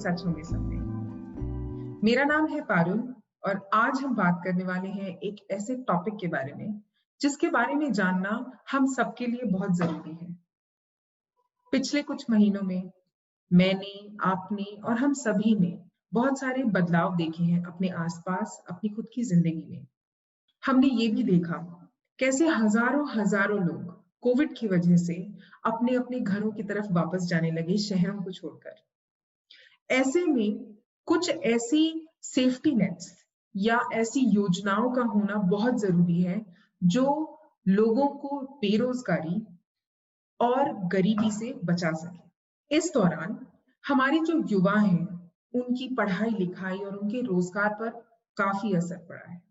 सच होंगे सपने। मेरा नाम है पारुल और आज हम बात करने वाले हैं एक ऐसे टॉपिक के बारे में जिसके बारे में जानना हम सबके लिए बहुत जरूरी है। पिछले कुछ महीनों में मैंने, आपने और हम सभी ने बहुत सारे बदलाव देखे हैं अपने आसपास, अपनी खुद की जिंदगी में। हमने ये भी देखा कैसे हजारों हजारों लोग कोविड की वजह से अपने अपने घरों की तरफ वापस जाने लगे, शहरों को छोड़कर। ऐसे में कुछ ऐसी सेफ्टी नेट्स या ऐसी योजनाओं का होना बहुत जरूरी है जो लोगों को बेरोजगारी और गरीबी से बचा सके। इस दौरान हमारे जो युवा हैं उनकी पढ़ाई लिखाई और उनके रोजगार पर काफी असर पड़ा है।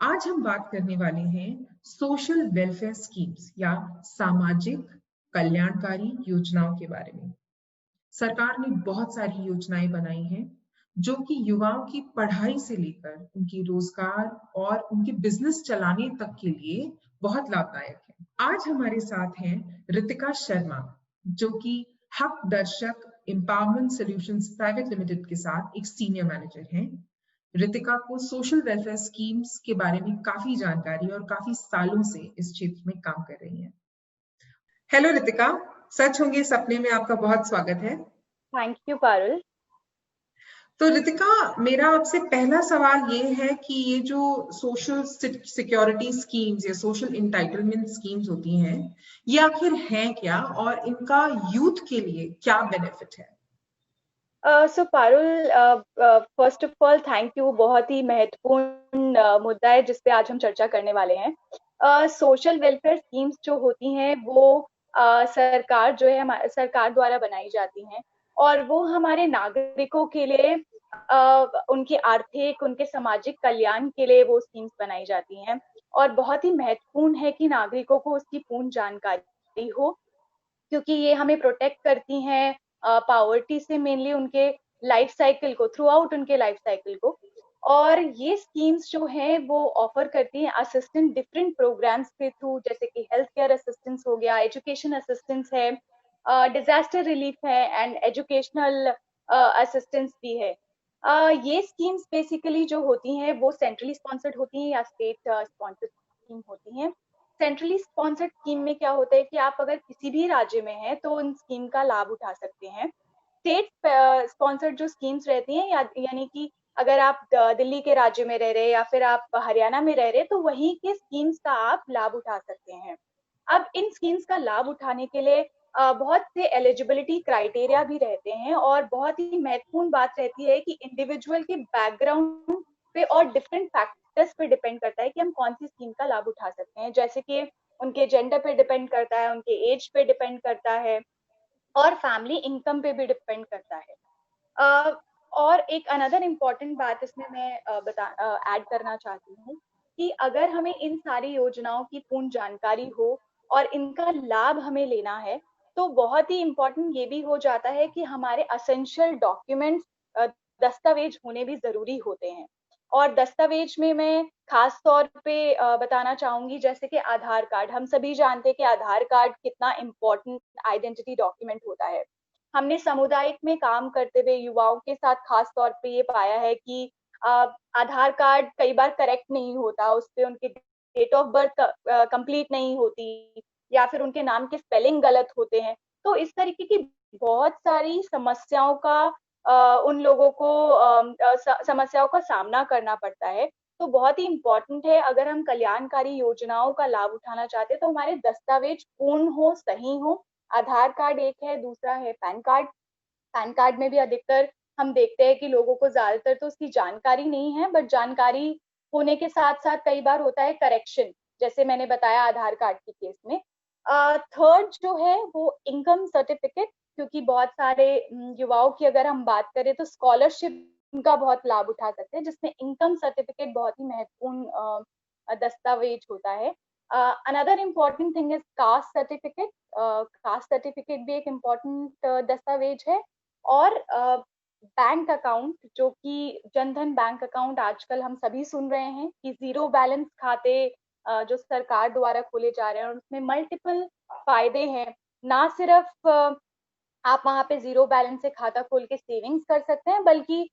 आज हम बात करने वाले हैं सोशल वेलफेयर स्कीम्स या सामाजिक कल्याणकारी योजनाओं के बारे में। सरकार ने बहुत सारी योजनाएं बनाई हैं जो कि युवाओं की पढ़ाई से लेकर उनकी रोजगार और उनके बिजनेस चलाने तक के लिए बहुत लाभदायक है। आज हमारे साथ हैं रितिका शर्मा जो कि हक दर्शक एम्पावरमेंट सॉल्यूशंस प्राइवेट लिमिटेड के साथ एक सीनियर मैनेजर हैं। रितिका को सोशल वेलफेयर स्कीम्स के बारे में काफी जानकारी और काफी सालों से इस क्षेत्र में काम कर रही हैं। हेलो रितिका, सच होंगे सपने में आपका बहुत स्वागत है। Thank you Parul. तो रितिका, मेरा आपसे पहला सवाल ये है कि ये जो सोशल सिक्योरिटी स्कीम्स या सोशल इंटाइटलमेंट स्कीम्स होती हैं, ये आखिर हैं क्या और इनका यूथ के लिए क्या बेनिफिट है? So Parul, first of all thank you. बहुत ही महत्वपूर्ण मुद्दा है जिस पे आज हम चर्चा करने वाले हैं। सोशल वेलफेयर स्कीम्स जो होती हैं वो सरकार जो है सरकार द्वारा बनाई जाती हैं और वो हमारे नागरिकों के लिए उनके आर्थिक, उनके सामाजिक कल्याण के लिए वो स्कीम्स बनाई जाती हैं और बहुत ही महत्वपूर्ण है कि नागरिकों को उसकी पूर्ण जानकारी हो, क्योंकि ये हमें प्रोटेक्ट करती हैं पावर्टी से, मेनली उनके लाइफ साइकिल को, थ्रू आउट उनके लाइफ साइकिल को। और ये स्कीम्स जो हैं वो ऑफर करती हैं असिस्टेंट डिफरेंट प्रोग्राम्स के थ्रू, जैसे कि हेल्थ केयर असिस्टेंस हो गया, एजुकेशन असिस्टेंस है, डिजास्टर रिलीफ है एंड एजुकेशनल असिस्टेंस भी है। ये स्कीम्स बेसिकली जो होती हैं वो सेंट्रली स्पॉन्सर्ड होती हैं या स्टेट स्पॉन्सर्ड स्कीम होती हैं। सेंट्रली स्पॉन्सर्ड स्कीम में क्या होता है कि आप अगर किसी भी राज्य में हैं तो उन स्कीम का लाभ उठा सकते हैं। स्टेट स्पॉन्सर्ड जो स्कीम्स रहती हैं यानी कि अगर आप दिल्ली के राज्य में रह रहे या फिर आप हरियाणा में रह रहे तो वहीं के स्कीम्स का आप लाभ उठा सकते हैं। अब इन स्कीम्स का लाभ उठाने के लिए बहुत से एलिजिबिलिटी क्राइटेरिया भी रहते हैं और बहुत ही महत्वपूर्ण बात रहती है कि इंडिविजुअल के बैकग्राउंड पे और डिफरेंट फैक्टर्स पे डिपेंड करता है कि हम कौन सी स्कीम का लाभ उठा सकते हैं। जैसे कि उनके जेंडर पे डिपेंड करता है, उनके एज पे डिपेंड करता है और फैमिली इनकम पे भी डिपेंड करता है। और एक अनदर इम्पॉर्टेंट बात इसमें मैं ऐड करना चाहती हूँ कि अगर हमें इन सारी योजनाओं की पूर्ण जानकारी हो और इनका लाभ हमें लेना है तो बहुत ही इम्पोर्टेंट ये भी हो जाता है कि हमारे असेंशियल डॉक्यूमेंट्स, दस्तावेज होने भी जरूरी होते हैं। और दस्तावेज में मैं खास तौर पे बताना चाहूंगी जैसे कि आधार कार्ड। हम सभी जानते हैं कि आधार कार्ड कितना इम्पोर्टेंट आइडेंटिटी डॉक्यूमेंट होता है। हमने सामुदायिक में काम करते हुए युवाओं के साथ खास तौर पे ये पाया है कि आधार कार्ड कई बार करेक्ट नहीं होता, उस पे उनके डेट ऑफ बर्थ कंप्लीट नहीं होती या फिर उनके नाम के स्पेलिंग गलत होते हैं। तो इस तरीके की बहुत सारी समस्याओं का उन लोगों को समस्याओं का सामना करना पड़ता है। तो बहुत ही इम्पोर्टेंट है, अगर हम कल्याणकारी योजनाओं का लाभ उठाना चाहते हैं तो हमारे दस्तावेज पूर्ण हो, सही हो। आधार कार्ड एक है, दूसरा है पैन कार्ड। पैन कार्ड में भी अधिकतर हम देखते हैं कि लोगों को ज्यादातर तो उसकी जानकारी नहीं है, बट जानकारी होने के साथ साथ कई बार होता है करेक्शन, जैसे मैंने बताया आधार कार्ड के केस में। थर्ड जो है वो इनकम सर्टिफिकेट, क्योंकि बहुत सारे युवाओं की अगर हम बात करें तो स्कॉलरशिप का बहुत लाभ उठा सकते हैं, जिसमें इनकम सर्टिफिकेट बहुत ही महत्वपूर्ण दस्तावेज होता है। Another important thing is caste certificate. Caste certificate भी एक इम्पोर्टेंट दस्तावेज है। और बैंक अकाउंट, जो कि जनधन बैंक अकाउंट आजकल हम सभी सुन रहे हैं कि जीरो बैलेंस खाते जो सरकार द्वारा खोले जा रहे हैं और उसमें मल्टीपल फायदे हैं। ना सिर्फ आप वहां पे जीरो बैलेंस से खाता खोल के सेविंग्स कर सकते हैं, बल्कि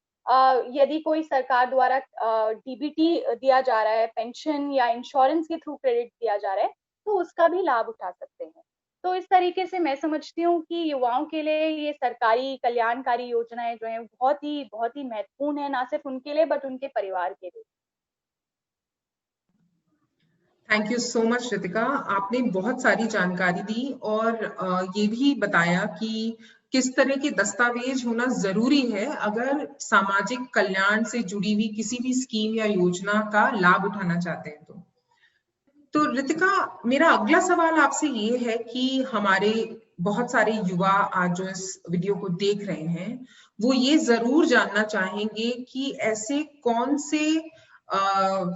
यदि कोई सरकार द्वारा डीबीटी दिया जा रहा है, पेंशन या इंश्योरेंस के थ्रू क्रेडिट दिया जा रहा है, तो उसका भी लाभ उठा सकते हैं। तो इस तरीके से मैं समझती हूँ कि युवाओं के लिए ये सरकारी कल्याणकारी योजनाएं जो है बहुत ही महत्वपूर्ण है, ना सिर्फ उनके लिए बट उनके परिवार के लिए। Thank you so much Ritika, आपने बहुत सारी जानकारी दी और ये भी बताया कि किस तरह के दस्तावेज होना जरूरी है अगर सामाजिक कल्याण से जुड़ी हुई किसी भी स्कीम या योजना का लाभ उठाना चाहते हैं। तो रितिका, मेरा अगला सवाल आपसे ये है कि हमारे बहुत सारे युवा आज जो इस वीडियो को देख रहे हैं वो ये जरूर जानना चाहेंगे कि ऐसे कौन से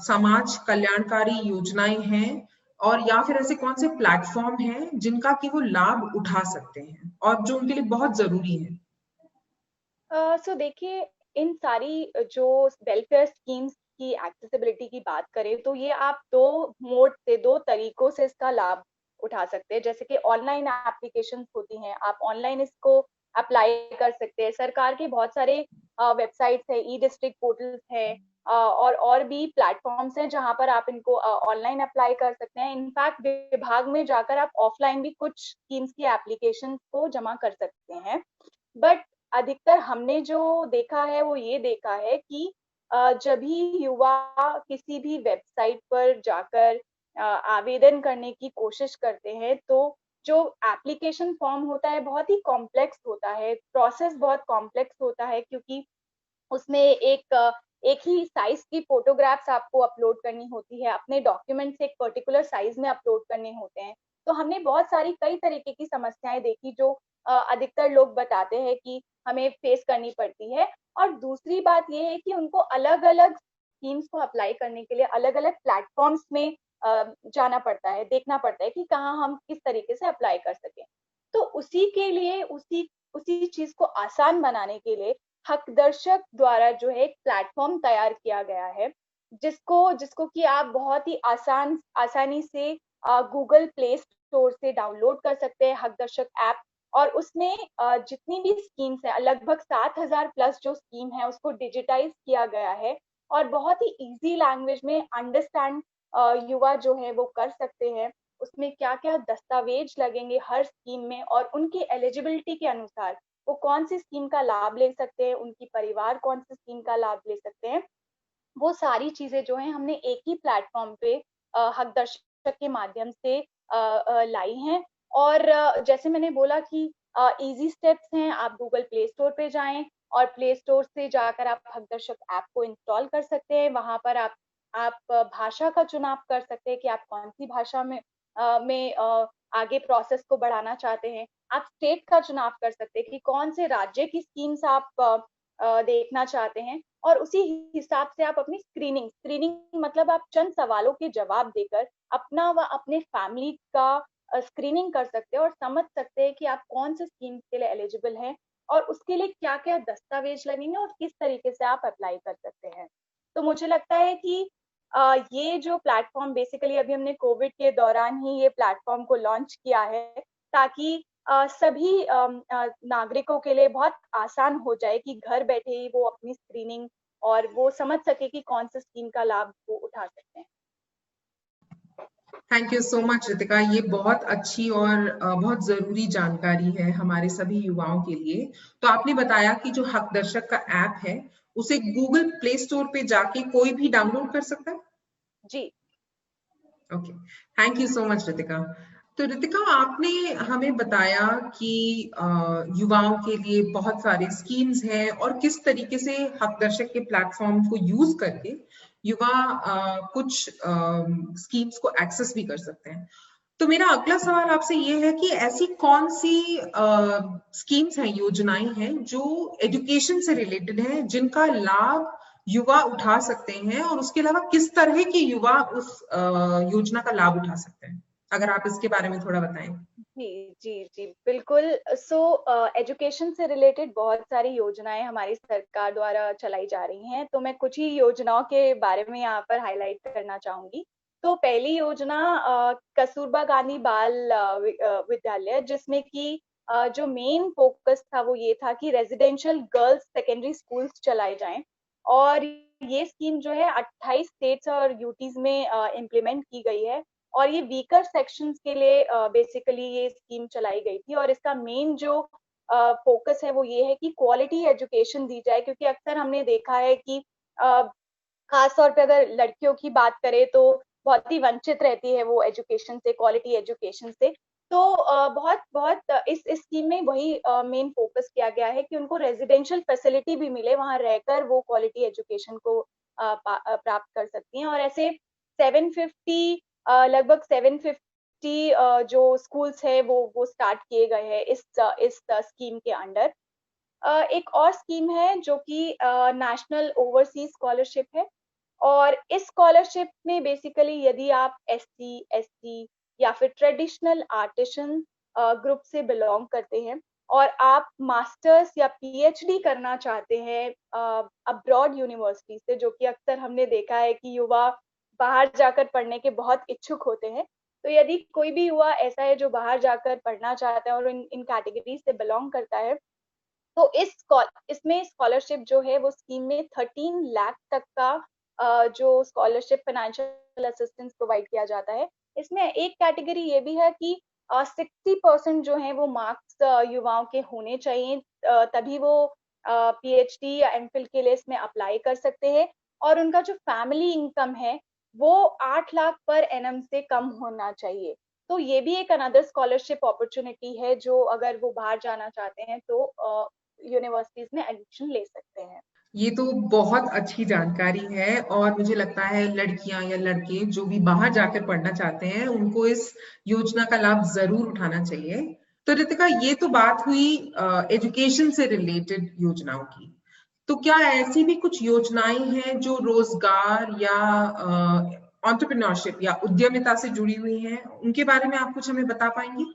समाज कल्याणकारी योजनाएं हैं और या फिर ऐसे कौन से प्लेटफॉर्म हैं जिनका कि वो लाभ उठा सकते हैं और जो उनके लिए बहुत जरूरी है। सो देखिए, इन सारी जो वेलफेयर स्कीम्स की एक्सेसिबिलिटी की बात करें तो ये आप दो तरीकों से इसका लाभ उठा सकते हैं। जैसे कि ऑनलाइन एप्लीकेशन होती हैं, आप ऑनलाइन इसको अप्लाई कर सकते हैं। सरकार के बहुत सारे वेबसाइट्स है, ई डिस्ट्रिक्ट पोर्टल्स है, और भी प्लेटफॉर्म्स हैं जहां पर आप इनको ऑनलाइन अप्लाई कर सकते हैं। इनफैक्ट विभाग में जाकर आप ऑफलाइन भी कुछ स्कीम्स की एप्लीकेशन को जमा कर सकते हैं। बट अधिकतर हमने जो देखा है वो ये देखा है कि जब भी युवा किसी भी वेबसाइट पर जाकर आवेदन करने की कोशिश करते हैं तो जो एप्लीकेशन फॉर्म होता है बहुत ही कॉम्प्लेक्स होता है, प्रोसेस बहुत कॉम्प्लेक्स होता है, क्योंकि उसमें एक ही साइज की फोटोग्राफ्स आपको अपलोड करनी होती है, अपने डॉक्यूमेंट्स एक पर्टिकुलर साइज में अपलोड करने होते हैं। तो हमने बहुत सारी कई तरीके की समस्याएं देखी जो अधिकतर लोग बताते हैं कि हमें फेस करनी पड़ती है। और दूसरी बात ये है कि उनको अलग अलग स्कीम्स को अप्लाई करने के लिए अलग अलग प्लेटफॉर्म्स में जाना पड़ता है, देखना पड़ता है कि कहाँ हम किस तरीके से अप्लाई कर सकें। तो उसी के लिए उसी उसी चीज को आसान बनाने के लिए हकदर्शक द्वारा जो है एक प्लेटफॉर्म तैयार किया गया है, जिसको जिसको कि आप बहुत ही आसानी से गूगल प्ले स्टोर से डाउनलोड कर सकते हैं, हकदर्शक ऐप। और उसमें जितनी भी स्कीम्स है, लगभग 7,000 प्लस जो स्कीम है उसको डिजिटाइज किया गया है और बहुत ही इजी लैंग्वेज में अंडरस्टैंड युवा जो है वो कर सकते हैं। उसमें क्या क्या दस्तावेज लगेंगे हर स्कीम में और उनकी एलिजिबिलिटी के अनुसार वो कौन सी स्कीम का लाभ ले सकते हैं, उनकी परिवार कौन सी स्कीम का लाभ ले सकते हैं, वो सारी चीजें जो है हमने एक ही प्लेटफॉर्म पे हकदर्शक के माध्यम से लाई हैं। और जैसे मैंने बोला कि इजी स्टेप्स हैं, आप गूगल प्ले स्टोर पे जाएं और प्ले स्टोर से जाकर आप हकदर्शक ऐप को इंस्टॉल कर सकते हैं। वहां पर आप भाषा का चुनाव कर सकते हैं कि आप कौन सी भाषा में आगे प्रोसेस को बढ़ाना चाहते हैं। आप स्टेट का चुनाव कर सकते हैं कि कौन से राज्य की स्कीम्स आप देखना चाहते हैं, और उसी हिसाब से आप अपनी स्क्रीनिंग मतलब आप चंद सवालों के जवाब देकर अपना व अपने फैमिली का स्क्रीनिंग कर सकते हैं और समझ सकते हैं कि आप कौन से स्कीम के लिए एलिजिबल हैं और उसके लिए क्या क्या दस्तावेज लगेंगे और किस तरीके से आप अप्लाई कर सकते हैं। तो मुझे लगता है कि ये जो प्लेटफॉर्म बेसिकली अभी हमने कोविड के दौरान ही ये प्लेटफॉर्म को लॉन्च किया है ताकि सभी नागरिकों के लिए बहुत आसान हो जाए कि घर बैठे ही वो अपनी स्क्रीनिंग और वो समझ सके कि कौन सा स्कीम का लाभ वो उठा सकते हैं। Thank you so much Ritika, ये बहुत अच्छी और बहुत जरूरी जानकारी है हमारे सभी युवाओं के लिए। तो आपने बताया कि जो हकदर्शक का ऐप है उसे गूगल प्ले स्टोर पे जाके कोई भी डाउनलोड कर सकता है। जी, okay, thank you so much Ritika. तो रितिका, आपने हमें बताया कि युवाओं के लिए बहुत सारे स्कीम्स हैं और किस तरीके से हकदर्शक के प्लेटफॉर्म को यूज करके युवा कुछ स्कीम्स को एक्सेस भी कर सकते हैं। तो मेरा अगला सवाल आपसे ये है कि ऐसी कौन सी स्कीम्स हैं, योजनाएं हैं जो एजुकेशन से रिलेटेड हैं जिनका लाभ युवा उठा सकते हैं और उसके अलावा किस तरह के युवा उस योजना का लाभ उठा सकते हैं, अगर आप इसके बारे में थोड़ा बताएं। जी, जी, जी, बिल्कुल। सो एजुकेशन से रिलेटेड बहुत सारी योजनाएं हमारी सरकार द्वारा चलाई जा रही हैं, तो मैं कुछ ही योजनाओं के बारे में यहाँ पर हाईलाइट करना चाहूंगी। तो पहली योजना कस्तूरबा गांधी बाल विद्यालय, जिसमें कि जो मेन फोकस था वो ये था कि रेजिडेंशियल गर्ल्स सेकेंडरी स्कूल्स चलाए जाएं, और ये स्कीम जो है 28 स्टेट्स और यूटीज में इम्प्लीमेंट की गई है, और ये वीकर सेक्शंस के लिए बेसिकली ये स्कीम चलाई गई थी। और इसका मेन जो फोकस है वो ये है कि क्वालिटी एजुकेशन दी जाए, क्योंकि अक्सर हमने देखा है कि खास तौर पे अगर लड़कियों की बात करें तो बहुत ही वंचित रहती है वो एजुकेशन से, क्वालिटी एजुकेशन से। तो बहुत बहुत इस स्कीम में वही मेन फोकस किया गया है कि उनको रेजिडेंशियल फैसिलिटी भी मिले, वहां रहकर वो क्वालिटी एजुकेशन को प्राप्त कर सकती हैं। और ऐसे 750 लगभग 750 जो स्कूल्स है वो स्टार्ट किए गए हैं इस स्कीम के अंडर। एक और स्कीम है जो कि नेशनल ओवरसीज स्कॉलरशिप है, और इस स्कॉलरशिप में बेसिकली यदि आप SC ST या फिर ट्रेडिशनल आर्टिसन ग्रुप से बिलोंग करते हैं और आप मास्टर्स या PhD करना चाहते हैं अब्रॉड यूनिवर्सिटी से, जो कि अक्सर हमने देखा है कि युवा बाहर जाकर पढ़ने के बहुत इच्छुक होते हैं। तो यदि कोई भी युवा ऐसा है जो बाहर जाकर पढ़ना चाहता है और इन कैटेगरी से बिलोंग करता है, तो इसमें स्कॉलरशिप जो है वो स्कीम में 13 लाख तक का जो स्कॉलरशिप फाइनेंशियल असिस्टेंस प्रोवाइड किया जाता है। इसमें एक कैटेगरी ये भी है कि 60% जो है वो मार्क्स युवाओं के होने चाहिए, तभी वो PhD या MPhil के लिए इसमें अप्लाई कर सकते हैं, और उनका जो फैमिली इनकम है वो 8 लाख पर एनम से कम होना चाहिए। तो ये भी एक अनदर स्कॉलरशिप अपॉर्चुनिटी है, जो अगर वो बाहर जाना चाहते हैं तो यूनिवर्सिटीज में एडमिशन ले सकते हैं। ये तो बहुत अच्छी जानकारी है और मुझे लगता है लड़कियां या लड़के जो भी बाहर जाकर पढ़ना चाहते हैं उनको इस योजना का लाभ जरूर उठाना चाहिए। तो रितिका, ये तो बात हुई एजुकेशन से रिलेटेड योजनाओं की। तो क्या ऐसी भी कुछ योजनाएं हैं जो रोजगार या एंटरप्रेन्योरशिप या उद्यमिता से जुड़ी हुई हैं? उनके बारे में आप कुछ हमें बता पाएंगी?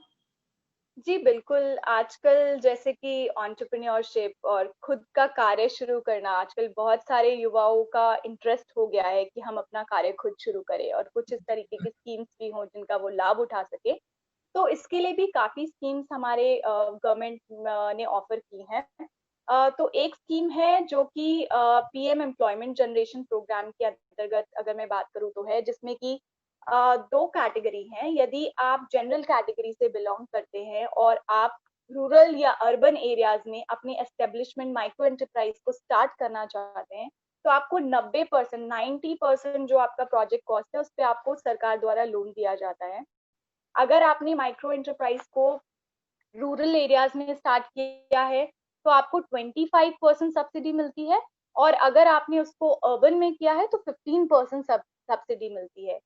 जी बिल्कुल, आजकल जैसे कि एंटरप्रेन्योरशिप और खुद का कार्य शुरू करना आजकल बहुत सारे युवाओं का इंटरेस्ट हो गया है कि हम अपना कार्य खुद शुरू करें, और कुछ इस तरीके की स्कीम्स भी हों जिनका वो लाभ उठा सके। तो इसके लिए भी काफी स्कीम्स हमारे गवर्नमेंट ने ऑफर की हैं। तो एक स्कीम है जो कि PM एम्प्लॉयमेंट जनरेशन प्रोग्राम के अंतर्गत अगर मैं बात करूँ तो है, जिसमें कि दो कैटेगरी हैं। यदि आप जनरल कैटेगरी से बिलोंग करते हैं और आप रूरल या अर्बन एरियाज में अपने एस्टेब्लिशमेंट माइक्रो एंटरप्राइज को स्टार्ट करना चाहते हैं, तो आपको 90% 90% जो आपका प्रोजेक्ट कॉस्ट है उस पर आपको सरकार द्वारा लोन दिया जाता है। अगर आपने माइक्रो एंटरप्राइज को रूरल एरियाज में स्टार्ट किया है तो आपको 25% सब्सिडी मिलती है, और अगर आपने उसको अर्बन में किया है तो 15% सब्सिडी मिलती है।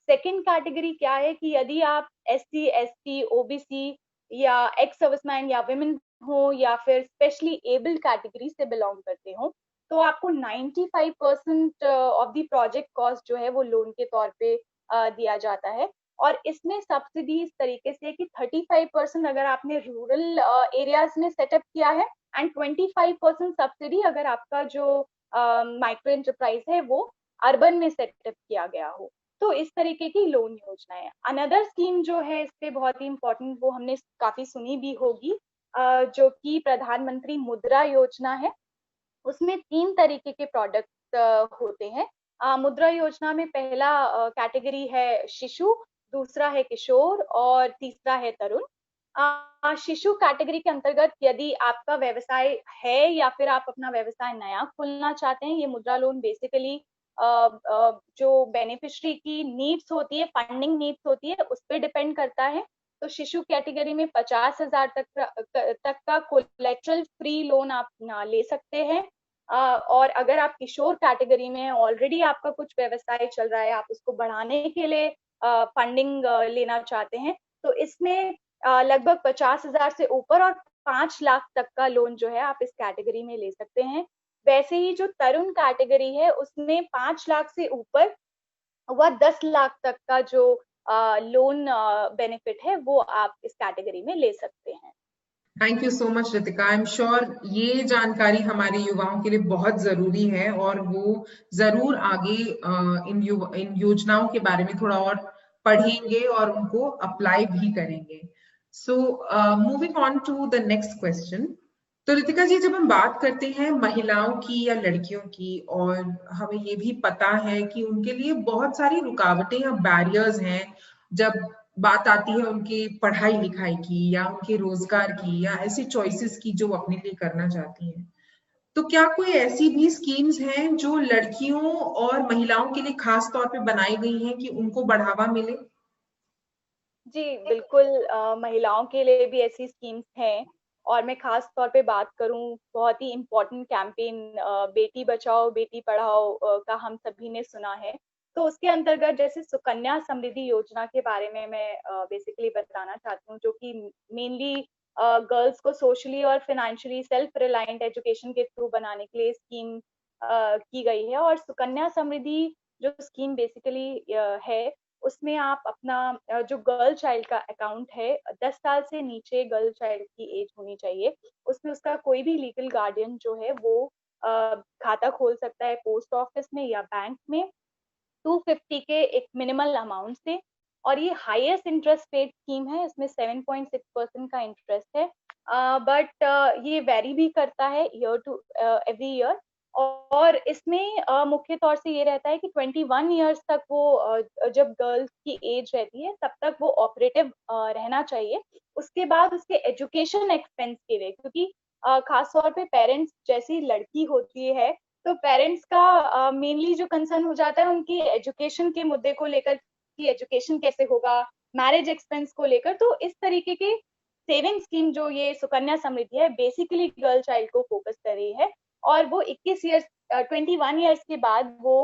सेकेंड कैटेगरी क्या है कि यदि आप SC ST OBC या एक्स सर्विसमैन या विमेन हो या फिर स्पेशली एबल्ड कैटेगरी से बिलोंग करते हो, तो आपको 95% ऑफ द प्रोजेक्ट कॉस्ट जो है वो लोन के तौर पे दिया जाता है। और इसमें सब्सिडी इस तरीके से कि 35% अगर आपने रूरल एरियाज में सेटअप किया है, एंड 25% सब्सिडी अगर आपका जो माइक्रो एंटरप्राइज है वो अर्बन में सेटअप किया गया हो। तो इस तरीके की लोन योजना है। अनदर स्कीम जो है इस पे बहुत ही इंपॉर्टेंट, वो हमने काफी सुनी भी होगी, जो कि प्रधानमंत्री मुद्रा योजना है। उसमें 3 तरीके के प्रोडक्ट होते हैं। मुद्रा योजना में पहला कैटेगरी है शिशु, दूसरा है किशोर और तीसरा है तरुण। शिशु कैटेगरी के अंतर्गत यदि आपका व्यवसाय है या फिर आप अपना व्यवसाय नया खोलना चाहते हैं, ये मुद्रा लोन बेसिकली जो बेनिफिशियरी की नीड्स होती है, फंडिंग नीड्स होती है, उस पर डिपेंड करता है। तो शिशु कैटेगरी में 50,000 तक का कोलेटरल फ्री लोन आप ले सकते हैं। और अगर आप किशोर कैटेगरी में ऑलरेडी आपका कुछ व्यवसाय चल रहा है, आप उसको बढ़ाने के लिए फंडिंग लेना चाहते हैं, तो इसमें लगभग 50,000 से ऊपर और 5 लाख तक का लोन जो है आप इस कैटेगरी में ले सकते हैं। वैसे ही जो तरुण कैटेगरी है उसमें 5 लाख से ऊपर वह 10 लाख तक का जो लोन बेनिफिट है वो आप इस कैटेगरी में ले सकते हैं। Thank you so much Ritika. I am sure ये जानकारी हमारे युवाओं के लिए बहुत जरूरी है और वो जरूर आगे इन योजनाओं के बारे में थोड़ा और पढ़ेंगे और उनको अप्लाई भी करेंगे। So moving on to the next question. तो रितिका जी, जब हम बात करते हैं महिलाओं की या लड़कियों की, और हमें ये भी पता है कि उनके लिए बहुत सारी रुकावटें या बैरियर्स हैं जब बात आती है उनकी पढ़ाई लिखाई की या उनके रोजगार की या ऐसी चॉइसेस की जो वो अपने लिए करना चाहती हैं, तो क्या कोई ऐसी भी स्कीम्स हैं जो लड़कियों और महिलाओं के लिए खास तौर पे बनाई गई हैं कि उनको बढ़ावा मिले? जी, बिल्कुल महिलाओं के लिए भी ऐसी स्कीम्स हैं और मैं खास तौर पे बात करूँ बहुत ही इम्पोर्टेंट कैंपेन बेटी बचाओ बेटी पढ़ाओ का हम सभी ने सुना है। तो उसके अंतर्गत जैसे सुकन्या समृद्धि योजना के बारे में मैं बेसिकली बताना चाहती हूँ, जो कि मेनली गर्ल्स को सोशली और फाइनेंशियली सेल्फ रिलायंट एजुकेशन के थ्रू बनाने के लिए स्कीम की गई है। और सुकन्या समृद्धि जो स्कीम बेसिकली है, उसमें आप अपना जो गर्ल चाइल्ड का अकाउंट है, 10 साल से नीचे गर्ल चाइल्ड की एज होनी चाहिए। उसमें उसका कोई भी लीगल गार्डियन जो है वो खाता खोल सकता है पोस्ट ऑफिस में या बैंक में 250 के एक मिनिमल अमाउंट से। और ये हाईएस्ट इंटरेस्ट रेट स्कीम है, इसमें 7.6% का इंटरेस्ट है। बट ये वेरी भी करता है ईयर टू एवरी ईयर। और इसमें मुख्य तौर से ये रहता है कि 21 ईयर्स तक वो जब गर्ल्स की एज रहती है तब तक वो ऑपरेटिव रहना चाहिए। उसके बाद उसके एजुकेशन एक्सपेंस के लिए, क्योंकि खास तौर पे पेरेंट्स जैसी लड़की होती है तो पेरेंट्स का मेनली जो कंसर्न हो जाता है उनकी एजुकेशन के मुद्दे को लेकर कि एजुकेशन कैसे होगा, मैरिज एक्सपेंस को लेकर। तो इस तरीके के सेविंग स्कीम जो ये सुकन्या समृद्धि है बेसिकली गर्ल चाइल्ड को फोकस कर रही है। और वो 21 ईयर्स 21 ईयर्स के बाद वो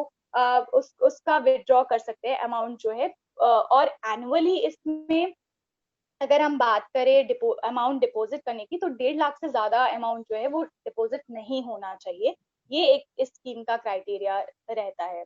उसका विड्रॉ कर सकते हैं अमाउंट जो है। और एनुअली इसमें अगर हम बात करें अमाउंट डिपॉजिट करने की, तो 1.5 लाख से ज्यादा अमाउंट जो है वो डिपॉजिट नहीं होना चाहिए। ये एक इस स्कीम का क्राइटेरिया रहता है।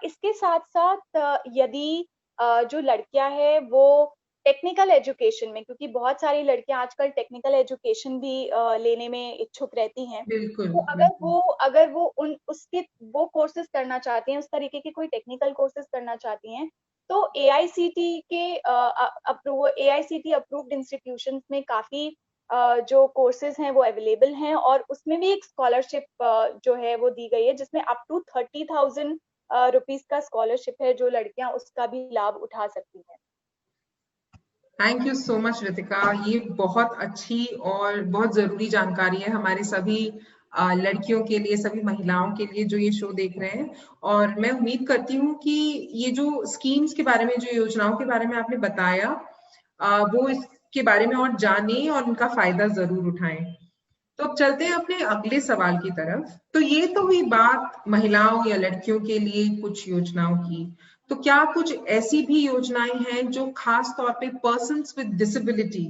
इसके साथ साथ यदि जो लड़कियां हैं वो टेक्निकल एजुकेशन में, क्योंकि बहुत सारी लड़कियां आजकल टेक्निकल एजुकेशन भी लेने में इच्छुक रहती हैं, बिल्कुल, तो बिल्कुल। अगर वो उन उसके वो कोर्सेज करना चाहती हैं, उस तरीके के कोई टेक्निकल कोर्सेज करना चाहती हैं, तो एआईसीटी के अप्रूव एआईसीटी अप्रूव्ड इंस्टीट्यूशंस में काफी जो कोर्सेज हैं वो अवेलेबल हैं। और उसमें भी एक स्कॉलरशिप जो है वो दी गई है, जिसमें अप टू 30,000 रुपीस का स्कॉलरशिप है, जो लड़कियां उसका भी लाभ उठा सकती हैं। Thank you so much Ritika, ये बहुत अच्छी और बहुत जरूरी जानकारी है हमारे सभी लड़कियों के लिए, सभी महिलाओं के लिए जो ये शो देख रहे हैं। और मैं उम्मीद करती हूँ कि ये जो स्कीम्स के बारे में, जो योजनाओं के बारे में आपने बताया, वो इसके बारे में और जानें और उनका फायदा जरूर उठाएं। तो अब चलते हैं अपने अगले सवाल की तरफ। तो ये तो हुई बात महिलाओं या लड़कियों के लिए कुछ योजनाओं की। तो क्या कुछ ऐसी भी योजनाएं हैं जो खास तौर पे पर्सन्स विद डिसेबिलिटी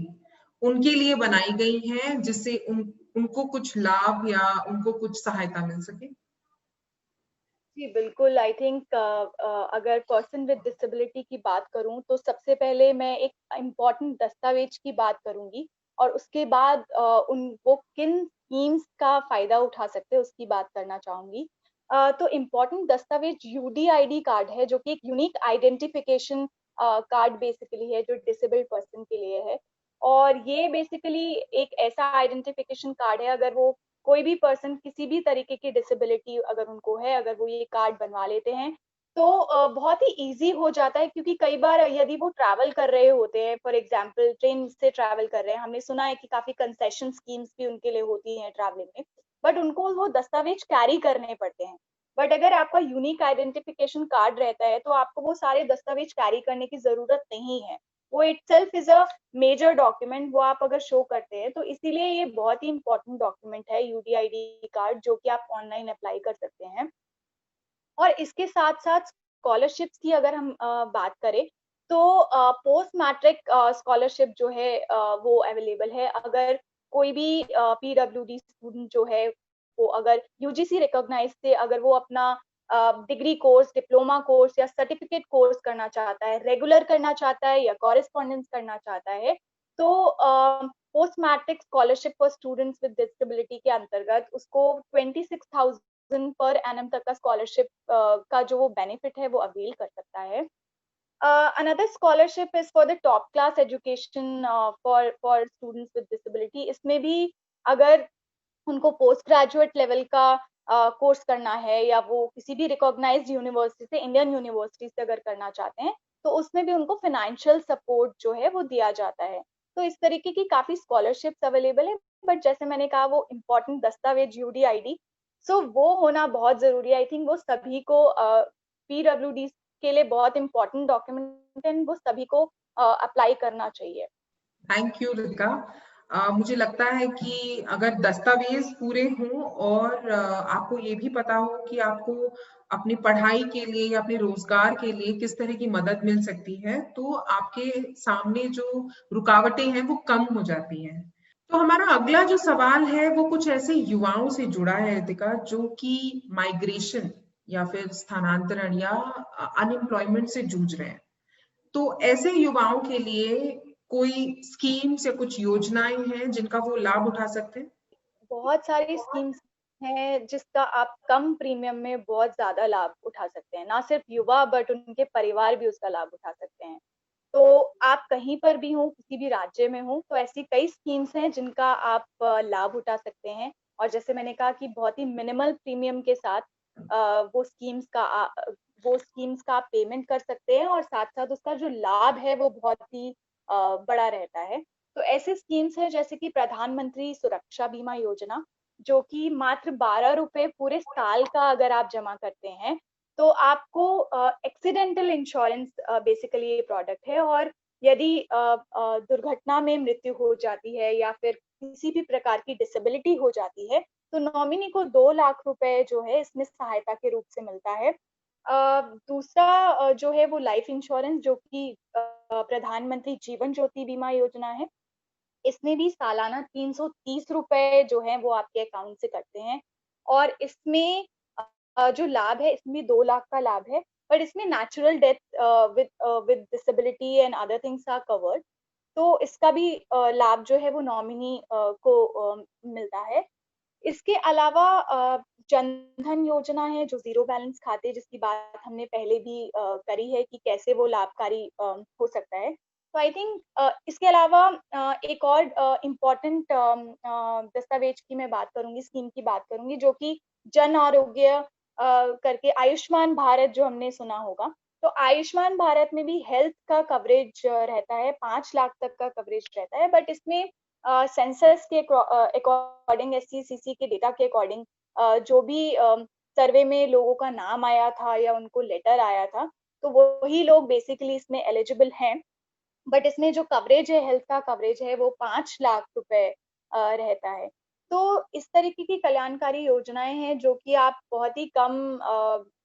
उनके लिए बनाई गई हैं, जिससे उनको कुछ लाभ या उनको कुछ सहायता मिल सके? जी बिल्कुल, आई थिंक अगर पर्सन विद डिसेबिलिटी की बात करूं तो सबसे पहले मैं एक इम्पॉर्टेंट दस्तावेज की बात करूंगी, और उसके बाद उन वो किन स्कीम्स का फायदा उठा सकते हैं उसकी बात करना चाहूंगी। तो इम्पॉर्टेंट दस्तावेज यूडीआईडी कार्ड है, जो कि एक यूनिक आइडेंटिफिकेशन कार्ड बेसिकली है जो डिसेबल्ड पर्सन के लिए है। और ये बेसिकली एक ऐसा आइडेंटिफिकेशन कार्ड है, अगर वो कोई भी पर्सन किसी भी तरीके की डिसेबिलिटी अगर उनको है, अगर वो ये कार्ड बनवा लेते हैं, तो बहुत ही इजी हो जाता है। क्योंकि कई बार यदि वो ट्रैवल कर रहे होते हैं, फॉर एग्जांपल ट्रेन से ट्रैवल कर रहे हैं, हमने सुना है कि काफी कंसेशन स्कीम्स भी उनके लिए होती हैं ट्रैवलिंग में, बट उनको वो दस्तावेज कैरी करने पड़ते हैं। बट अगर आपका यूनिक आइडेंटिफिकेशन कार्ड रहता है तो आपको वो सारे दस्तावेज कैरी करने की जरूरत नहीं है। वो itself is a major document, वो आप अगर शो करते हैं, तो इसीलिए ये बहुत ही इंपॉर्टेंट डॉक्यूमेंट है यूडीआईडी कार्ड, जो कि आप ऑनलाइन अप्लाई कर सकते हैं। और इसके साथ साथ स्कॉलरशिप्स की अगर हम बात करें, तो पोस्ट मैट्रिक स्कॉलरशिप जो है वो अवेलेबल है। अगर कोई भी पीडब्ल्यूडी स्टूडेंट जो है वो अगर यूजीसी रिकॉग्नाइज से अगर वो अपना डिग्री कोर्स, डिप्लोमा कोर्स या सर्टिफिकेट कोर्स करना चाहता है, रेगुलर करना चाहता है या कॉरेस्पॉन्डेंस करना चाहता है, तो post matric scholarship for students with disability के अंतर्गत उसको 26,000 पर एनम तक का स्कॉलरशिप का जो वो बेनिफिट है वो अवेल कर सकता है। Another scholarship is for the top class education for students with disability. इसमें भी अगर उनको पोस्ट ग्रेजुएट लेवल का कोर्स करना है या वो किसी भी रिकॉग्नाइज्ड यूनिवर्सिटी से, इंडियन यूनिवर्सिटी से अगर करना चाहते हैं, तो उसमें भी उनको फाइनेंशियल सपोर्ट जो है वो दिया जाता है। तो इस तरीके की काफी स्कॉलरशिप्स अवेलेबल है, बट जैसे मैंने कहा वो इम्पोर्टेंट दस्तावेज यूडीआईडी, सो वो होना बहुत जरूरी है। आई थिंक वो सभी को पीडब्ल्यूडी के लिए बहुत इंपॉर्टेंट डॉक्यूमेंट है, वो सभी को अप्लाई करना चाहिए। Thank you Ritika. मुझे लगता है कि अगर दस्तावेज पूरे हों और आपको ये भी पता हो कि आपको अपनी पढ़ाई के लिए या अपने रोजगार के लिए किस तरह की मदद मिल सकती है, तो आपके सामने जो रुकावटें हैं वो कम हो जाती हैं। तो हमारा अगला जो सवाल है वो कुछ ऐसे युवाओं से जुड़ा है रितिका, जो कि माइग्रेशन या फिर स्थानांतरण या अनएम्प्लॉयमेंट से जूझ रहे हैं। तो ऐसे युवाओं के लिए कोई स्कीम्स या कुछ योजनाएं हैं जिनका वो लाभ उठा सकते हैं? बहुत सारी स्कीम्स हैं जिसका आप कम प्रीमियम में बहुत ज्यादा लाभ उठा सकते हैं। ना सिर्फ युवा बट उनके परिवार भी उसका लाभ उठा सकते हैं। तो आप कहीं पर भी हो, किसी भी राज्य में हो, तो ऐसी कई स्कीम्स हैं जिनका आप लाभ उठा सकते हैं। और जैसे मैंने कहा कि बहुत ही मिनिमल प्रीमियम के साथ वो स्कीम्स का आप पेमेंट कर सकते हैं, और साथ साथ उसका जो लाभ है वो बहुत ही बड़ा रहता है। तो ऐसे स्कीम्स हैं जैसे कि प्रधानमंत्री सुरक्षा बीमा योजना, जो कि मात्र 12 रुपए पूरे साल का अगर आप जमा करते हैं, तो आपको एक्सीडेंटल इंश्योरेंस बेसिकली ये प्रोडक्ट है। और यदि दुर्घटना में मृत्यु हो जाती है या फिर किसी भी प्रकार की डिसेबिलिटी हो जाती है, तो नॉमिनी को 2 लाख रुपए जो है इसमें सहायता के रूप से मिलता है। दूसरा जो है वो लाइफ इंश्योरेंस, जो कि प्रधानमंत्री जीवन ज्योति बीमा योजना है। इसमें भी सालाना 330 रुपए जो है वो आपके अकाउंट से कटते हैं। और इसमें जो लाभ है, इसमें 2 लाख का लाभ है, बट इसमें natural death with disability and other things are covered. तो इसका भी लाभ जो है वो नॉमिनी को मिलता है। इसके अलावा जनधन योजना है, जो जीरो बैलेंस खाते, जिसकी बात हमने पहले भी करी है कि कैसे वो लाभकारी हो सकता है। तो आई थिंक इसके अलावा एक और इम्पॉर्टेंट दस्तावेज की मैं बात करूंगी, स्कीम की बात करूंगी, जो कि जन आरोग्य करके आयुष्मान भारत जो हमने सुना होगा। तो आयुष्मान भारत में भी हेल्थ का कवरेज रहता है, 5 लाख तक का कवरेज रहता है, बट इसमें सेंसस के अकॉर्डिंग, SCCC के डेटा के अकॉर्डिंग जो भी सर्वे में लोगों का नाम आया था या उनको लेटर आया था, तो वही लोग बेसिकली इसमें एलिजिबल हैं। बट इसमें जो कवरेज है, हेल्थ का कवरेज है, वो 5 लाख रुपए रहता है। तो इस तरीके की कल्याणकारी योजनाएं हैं जो कि आप बहुत ही कम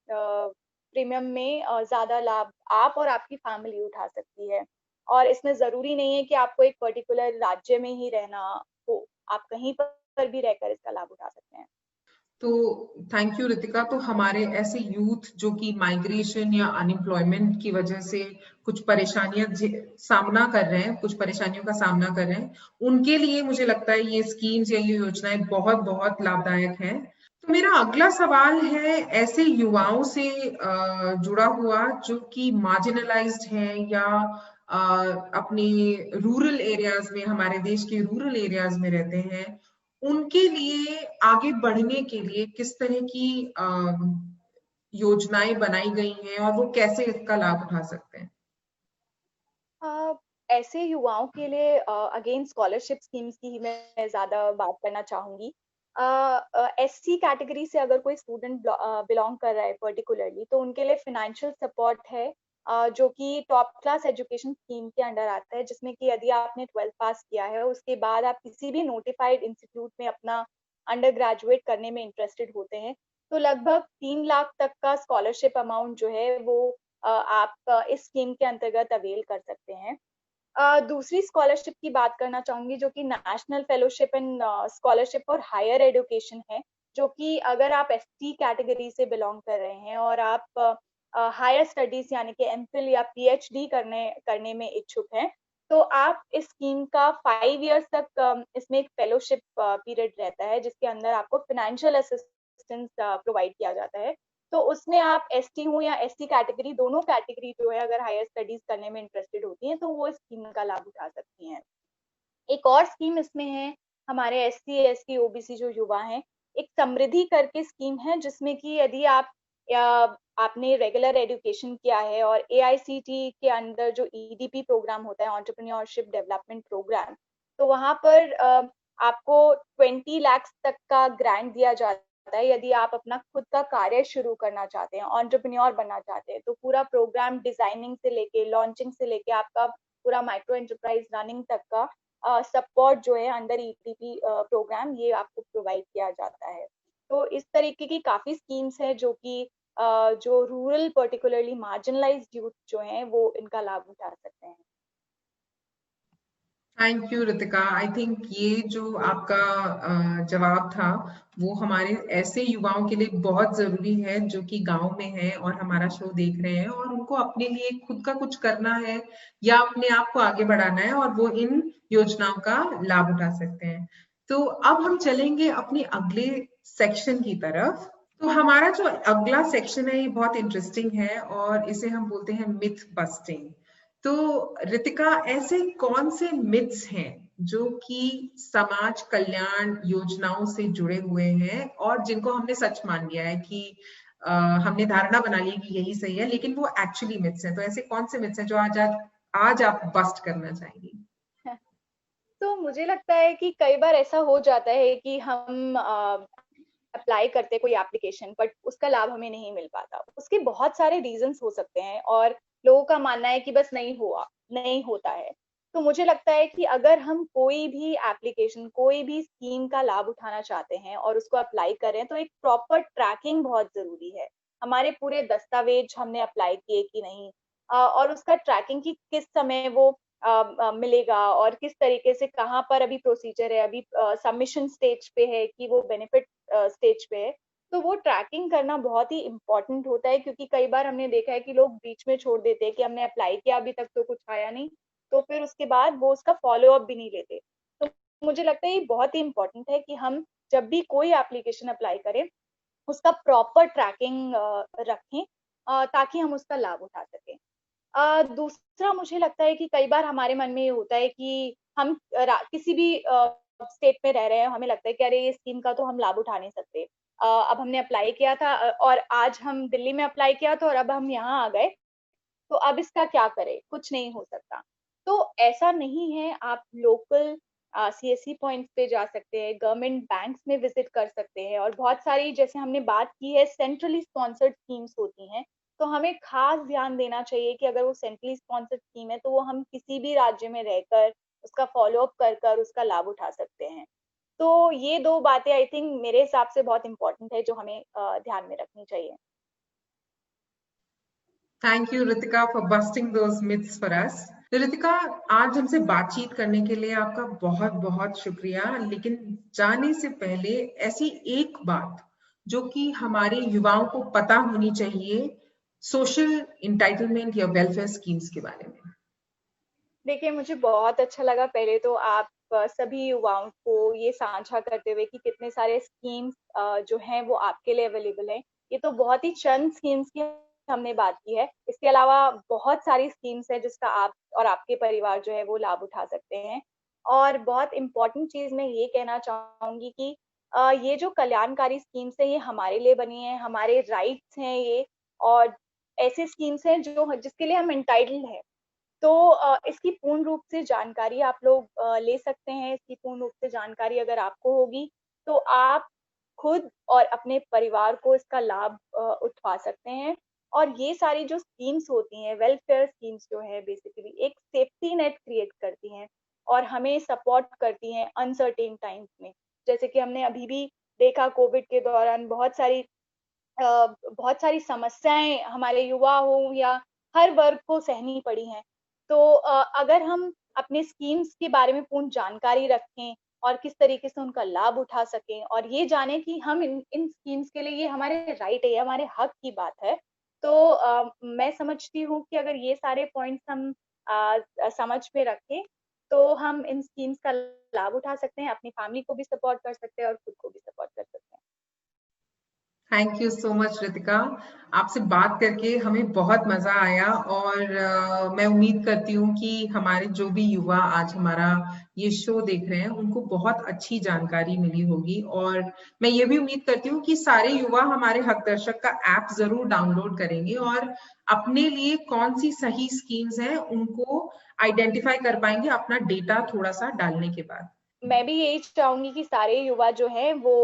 प्रीमियम में ज्यादा लाभ आप और आपकी फैमिली उठा सकती है। और इसमें जरूरी नहीं है कि आपको एक पर्टिकुलर राज्य में ही रहना हो, आप कहीं पर भी रहकर इसका लाभ उठा सकते हैं। तो थैंक यू रितिका। तो हमारे ऐसे यूथ जो कि माइग्रेशन या अनएम्प्लॉयमेंट की वजह से कुछ सामना कर रहे हैं, कुछ परेशानियों का सामना कर रहे हैं, उनके लिए मुझे लगता है ये स्कीम्स या ये योजनाएं बहुत बहुत लाभदायक हैं। तो मेरा अगला सवाल है ऐसे युवाओं से जुड़ा हुआ जो कि मार्जिनलाइज्ड हैं या अपने रूरल एरियाज में, हमारे देश के रूरल एरियाज में रहते हैं। उनके लिए आगे बढ़ने के लिए किस तरह की योजनाएं बनाई गई हैं और वो कैसे इसका लाभ उठा सकते हैं? अ, ऐसे युवाओं के लिए अगेन स्कॉलरशिप स्कीम्स की ही मैं ज्यादा बात करना चाहूंगी। SC कैटेगरी से अगर कोई स्टूडेंट बिलोंग कर रहा है पर्टिकुलरली, तो उनके लिए फाइनेंशियल सपोर्ट है, जो कि टॉप क्लास एजुकेशन स्कीम के अंडर आता है, जिसमें कि यदि आपने 12th पास किया है, उसके बाद आप किसी भी नोटिफाइड इंस्टीट्यूट में अपना अंडर ग्रेजुएट करने में इंटरेस्टेड होते हैं, तो लगभग 3 लाख तक का स्कॉलरशिप अमाउंट जो है वो आप इस स्कीम के अंतर्गत अवेल कर सकते हैं। दूसरी स्कॉलरशिप की बात करना चाहूंगी, जो कि national fellowship and scholarship for higher education है, जो कि अगर आप ST कैटेगरी से बिलोंग कर रहे हैं और आप हायर स्टडीज यानी कि MPhil या PhD करने में इच्छुक हैं, तो आप इस स्कीम का 5 इयर्स तक इसमें एक फेलोशिप पीरियड रहता है, जिसके अंदर आपको फाइनेंशियल असिस्टेंस प्रोवाइड किया जाता है। तो उसमें आप एसटी हो या एससी कैटेगरी, दोनों कैटेगरी जो है अगर हायर स्टडीज करने में इंटरेस्टेड होती हैं तो वो स्कीम का लाभ उठा सकती हैं। एक और स्कीम इसमें है हमारे एससी एसटी ओबीसी जो युवा हैं, एक समृद्धि करके स्कीम है जिसमें कि यदि आप या आपने रेगुलर एजुकेशन किया है और एआईसीटी के अंदर जो ईडीपी प्रोग्राम होता है, एंटरप्रेन्योरशिप डेवलपमेंट प्रोग्राम, तो वहां पर आपको 20 लाख तक का ग्रांट दिया जाता है यदि आप अपना खुद का कार्य शुरू करना चाहते हैं, एंटरप्रेन्योर बनना चाहते हैं। तो पूरा प्रोग्राम डिजाइनिंग से लेके लॉन्चिंग से लेके आपका पूरा माइक्रो एंटरप्राइज रनिंग तक का सपोर्ट जो है अंडर ईपीपी प्रोग्राम ये आपको प्रोवाइड किया जाता है। तो इस तरीके की काफी स्कीम्स हैं जो कि जो रूरल पर्टिकुलरली मार्जिनलाइज्ड यूथ जो हैं वो इनका लाभ उठा सकते हैं। Thank you Ritika. I think ये जो आपका जवाब था वो हमारे ऐसे युवाओं के लिए बहुत जरूरी है जो कि गांव में हैं और हमारा शो देख रहे हैं और उनको अपने लिए खुद का कुछ करना है या अपने आप को आगे बढ़ाना है और वो इन योजनाओं का लाभ उठा सकते हैं। तो अब हम चलेंगे अपने अगले सेक्शन की तरफ। तो हमारा जो अगला सेक्शन है ये बहुत इंटरेस्टिंग है और इसे हम बोलते हैं मिथ बस्टिंग। तो रितिका, ऐसे कौन से मिथ्स हैं जो कि समाज कल्याण योजनाओं से जुड़े हुए हैं और जिनको हमने सच मान लिया है कि हमने धारणा बना ली कि यही सही है, लेकिन वो एक्चुअली मिथ्स हैं। तो ऐसे कौन से मिथ्स हैं जो आज आप बस्ट करना चाहेंगी? तो मुझे लगता है कि कई बार ऐसा हो जाता है कि हम अप्लाई करते हैं कोई एप्लीकेशन बट उसका लाभ हमें नहीं मिल पाता। उसके बहुत सारे रीजंस हो सकते हैं और लोगों का मानना है कि बस नहीं होता है। तो मुझे लगता है कि अगर हम कोई भी एप्लीकेशन कोई भी स्कीम का लाभ उठाना चाहते हैं और उसको अप्लाई करें तो एक प्रॉपर ट्रैकिंग बहुत जरूरी है। हमारे पूरे दस्तावेज हमने अप्लाई किए कि नहीं, और उसका ट्रैकिंग की किस समय वो मिलेगा और किस तरीके से कहाँ पर अभी प्रोसीजर है, अभी सबमिशन स्टेज पे है कि वो बेनिफिट स्टेज पे है। तो वो ट्रैकिंग करना बहुत ही इम्पोर्टेंट होता है क्योंकि कई बार हमने देखा है कि लोग बीच में छोड़ देते हैं कि हमने अप्लाई किया अभी तक तो कुछ आया नहीं, तो फिर उसके बाद वो उसका फॉलो अप भी नहीं लेते। तो मुझे लगता है ये बहुत ही इम्पोर्टेंट है कि हम जब भी कोई एप्लीकेशन अप्लाई करें उसका प्रॉपर ट्रैकिंग रखें, ताकि हम उसका लाभ उठा सकें। दूसरा मुझे लगता है कि कई बार हमारे मन में ये होता है कि हम किसी भी स्टेट में रह रहे हैं, हमें लगता है कि अरे ये स्कीम का तो हम लाभ उठा नहीं सकते। अब हमने अप्लाई किया था और आज हम दिल्ली में अप्लाई किया था और अब हम यहाँ आ गए, तो अब इसका क्या करें, कुछ नहीं हो सकता। तो ऐसा नहीं है, आप लोकल सीएससी पॉइंट्स पे जा सकते हैं, गवर्नमेंट बैंक्स में विजिट कर सकते हैं और बहुत सारी जैसे हमने बात की है सेंट्रली स्पॉन्सर्ड स्कीम्स होती हैं। तो हमें खास ध्यान देना चाहिए कि अगर वो सेंट्रली स्पॉन्सर्ड स्कीम है तो वो हम किसी भी राज्य में रहकर उसका फॉलो अप कर कर उसका लाभ उठा सकते हैं। तो ये दो बातें आई थिंक मेरे हिसाब से बहुत इंपॉर्टेंट है जो हमें ध्यान में रखनी चाहिए। Thank you Ritika for busting those myths for us. Ritika, आज हमसे बातचीत करने के लिए आपका बहुत बहुत शुक्रिया। लेकिन जाने से पहले ऐसी एक बात जो कि हमारे युवाओं को पता होनी चाहिए सोशल इंटाइटलमेंट या वेलफेयर स्कीम्स के बारे में। देखिए, मुझे बहुत अच्छा लगा पहले तो आप सभी युवाओं को ये साझा करते हुए कि कितने सारे स्कीम्स जो हैं वो आपके लिए अवेलेबल हैं। ये तो बहुत ही चंद स्कीम्स की हमने बात की है। इसके अलावा बहुत सारी स्कीम्स हैं जिसका आप और आपके परिवार जो है वो लाभ उठा सकते हैं। और बहुत इम्पोर्टेंट चीज़ मैं ये कहना चाहूँगी कि ये जो कल्याणकारी स्कीम्स हैं ये हमारे लिए बनी हैं, हमारे राइट्स हैं ये, और ऐसे स्कीम्स हैं जो जिसके लिए हम एंटाइटल्ड हैं। तो इसकी पूर्ण रूप से जानकारी आप लोग ले सकते हैं। इसकी पूर्ण रूप से जानकारी अगर आपको होगी तो आप खुद और अपने परिवार को इसका लाभ उठा सकते हैं। और ये सारी जो स्कीम्स होती हैं, वेलफेयर स्कीम्स जो है बेसिकली एक सेफ्टी नेट क्रिएट करती हैं और हमें सपोर्ट करती हैं अनसर्टेन टाइम्स में। जैसे कि हमने अभी भी देखा कोविड के दौरान बहुत सारी समस्याएं हमारे युवा हो या हर वर्ग को सहनी पड़ी हैं। तो अगर हम अपने स्कीम्स के बारे में पूर्ण जानकारी रखें और किस तरीके से उनका लाभ उठा सकें और ये जाने कि हम इन इन स्कीम्स के लिए ये हमारे राइट है, ये हमारे हक की बात है। तो मैं समझती हूँ कि अगर ये सारे पॉइंट्स हम समझ में रखें तो हम इन स्कीम्स का लाभ उठा सकते हैं, अपनी फैमिली को भी सपोर्ट कर सकते हैं और खुद को भी सपोर्ट कर सकते हैं। Thank you so much Ritika. आपसे बात करके हमें बहुत मजा आया और मैं उम्मीद करती हूँ कि हमारे जो भी युवा आज हमारा ये शो देख रहे हैं उनको बहुत अच्छी जानकारी मिली होगी। और मैं ये भी उम्मीद करती हूँ कि सारे युवा हमारे हक दर्शक का ऐप जरूर डाउनलोड करेंगे और अपने लिए कौन सी सही स्कीम्स हैं उनको आइडेंटिफाई कर पाएंगे अपना डेटा थोड़ा सा डालने के बाद। मैं भी यही चाहूंगी कि सारे युवा जो हैं वो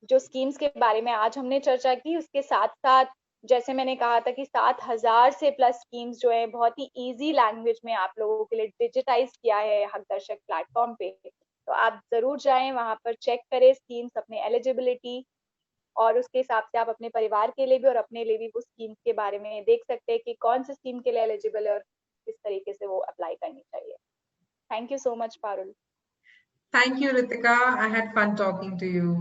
जो स्कीम्स के बारे में आज हमने चर्चा की उसके साथ साथ, जैसे मैंने कहा था कि 7,000 से प्लस स्कीम्स जो है बहुत ही इजी लैंग्वेज में आप लोगों के लिए डिजिटाइज किया है हक दर्शक प्लेटफॉर्म पे। तो आप जरूर जाएं वहां पर, चेक करें स्कीम्स, अपने एलिजिबिलिटी, और उसके हिसाब से आप अपने परिवार के लिए भी और अपने लिए भी वो स्कीम्स के बारे में देख सकते हैं कि कौन सी स्कीम के लिए एलिजिबल है और किस तरीके से वो अप्लाई करनी चाहिए। Thank you so much Parul. Thank you, Ritika. I had fun talking to you.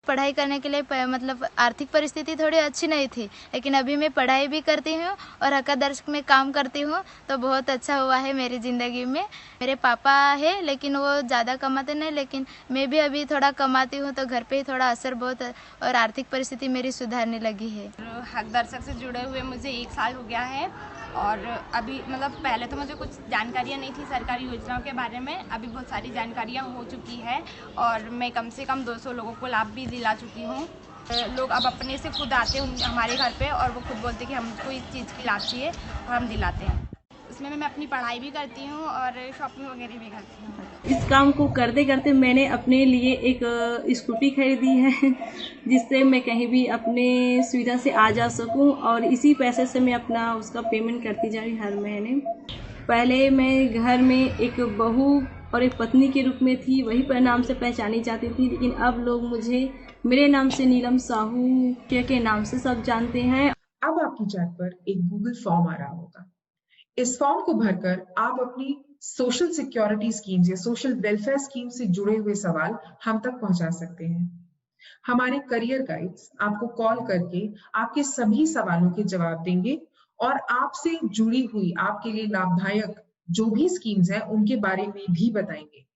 पढ़ाई करने के लिए मतलब आर्थिक परिस्थिति थोड़ी अच्छी नहीं थी, लेकिन अभी मैं पढ़ाई भी करती हूँ और हक्का दर्शक में काम करती हूँ, तो बहुत अच्छा हुआ है मेरी ज़िंदगी में। मेरे पापा है लेकिन वो ज़्यादा कमाते नहीं, लेकिन मैं भी अभी थोड़ा कमाती हूँ, तो घर पे ही थोड़ा असर बहुत, और आर्थिक परिस्थिति मेरी सुधारने लगी है। हक दर्शक से जुड़े हुए मुझे 1 साल हो गया है और अभी मतलब पहले तो मुझे कुछ जानकारियाँ नहीं थी सरकारी योजनाओं के बारे में, अभी बहुत सारी जानकारियाँ हो चुकी है और मैं कम से कम 200 लोगों को लाभ भी दिला चुकी हूँ। लोग अब अपने से खुद आते हैं हमारे घर पे और वो खुद बोलते हैं कि हमको इस चीज़ की लाभ चाहिए और हम दिलाते हैं। उसमें मैं अपनी पढ़ाई भी करती हूँ और शॉपिंग वगैरह भी करती हूँ। इस काम को करते करते मैंने अपने लिए एक स्कूटी खरीदी है, जिससे मैं कहीं भी अपने सुविधा से आ जा सकूं और इसी पैसे से मैं अपना उसका पेमेंट करती जा रही हर महीने। पहले मैं घर में एक बहू और एक पत्नी के रूप में थी, वही नाम से पहचानी जाती थी, लेकिन अब लोग मुझे मेरे नाम से नीलम साहू के नाम से सब जानते हैं। अब आपकी चैट पर एक गूगल फॉर्म आ रहा होगा। इस फॉर्म को भरकर आप अपनी सोशल सिक्योरिटी स्कीम्स या सोशल वेलफेयर स्कीम से जुड़े हुए सवाल हम तक पहुंचा सकते हैं। हमारे करियर गाइड्स आपको कॉल करके आपके सभी सवालों के जवाब देंगे और आपसे जुड़ी हुई आपके लिए लाभदायक जो भी स्कीम्स हैं उनके बारे में भी बताएंगे।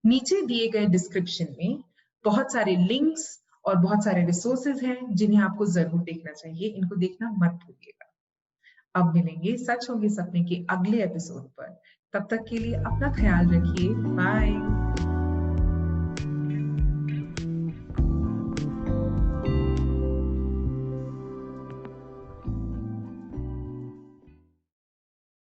नीचे दिए गए डिस्क्रिप्शन में बहुत सारे लिंक्स और बहुत सारे रिसोर्सेज हैं जिन्हें आपको जरूर देखना चाहिए। इनको देखना मत भूलिएगा। अब मिलेंगे सच होंगे सपने के अगले एपिसोड पर। तब तक के लिए अपना ख्याल रखिए। बाय।